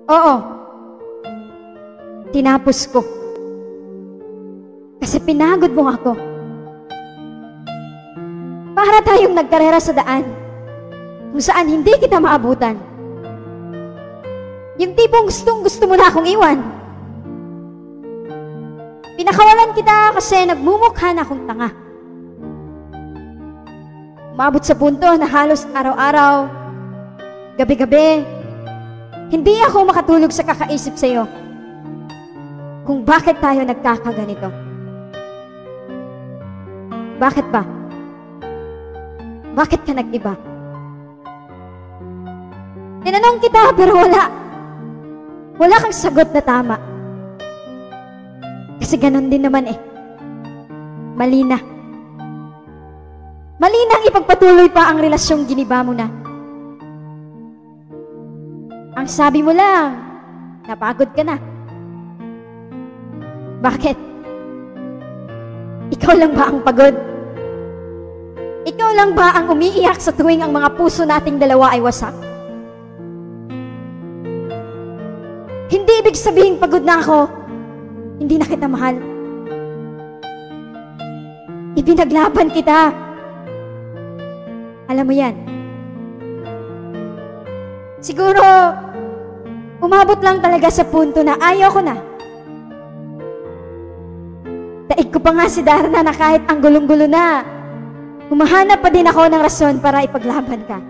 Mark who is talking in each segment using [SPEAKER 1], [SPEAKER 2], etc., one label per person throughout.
[SPEAKER 1] Oo. Tinapos ko. Kasi pinagod mo ako. Para tayong nagkarera sa daan kung saan hindi kita maabutan. Yung tipong gustong-gusto mo na akong iwan. Pinakawalan kita kasi nagmumukha na akong tanga. Umabot sa punto na halos araw-araw, gabi-gabi, hindi ako makatulog sa kakaisip sa'yo kung bakit tayo nagkakaganito. Bakit ba? Bakit ka nag-iba? Tinanong kita pero wala kang sagot na tama. Kasi ganun din naman eh. Mali na. Mali nang ipagpatuloy pa ang relasyong giniba mo na. Ang sabi mo lang, napagod ka na. Bakit? Ikaw lang ba ang pagod? Ikaw lang ba ang umiiyak sa tuwing ang mga puso nating dalawa ay wasak? Hindi ibig sabihin pagod na ako, hindi na kita mahal. Ibinaglaban kita. Alam mo yan. Siguro, umabot lang talaga sa punto na ayaw ko na. Daig ko pa nga si Darna na kahit ang gulong-gulo na, humahanap pa din ako ng rason para ipaglaban ka.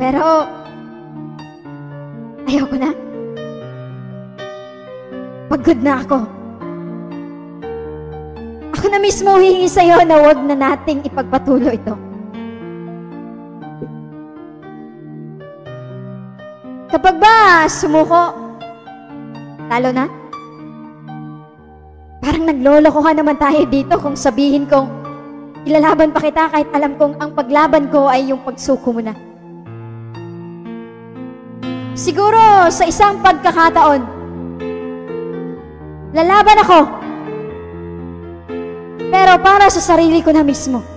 [SPEAKER 1] Pero, ayaw ko na. Pagod na ako. Ako na mismo hihingi sa'yo na huwag na nating ipagpatuloy ito. Kapag ba sumuko, talo na? Parang naglolokohan naman tayo dito kung sabihin kong ilalaban pa kita kahit alam kong ang paglaban ko ay yung pagsuko mo na. Siguro sa isang pagkakataon, lalaban ako. Pero para sa sarili ko na mismo.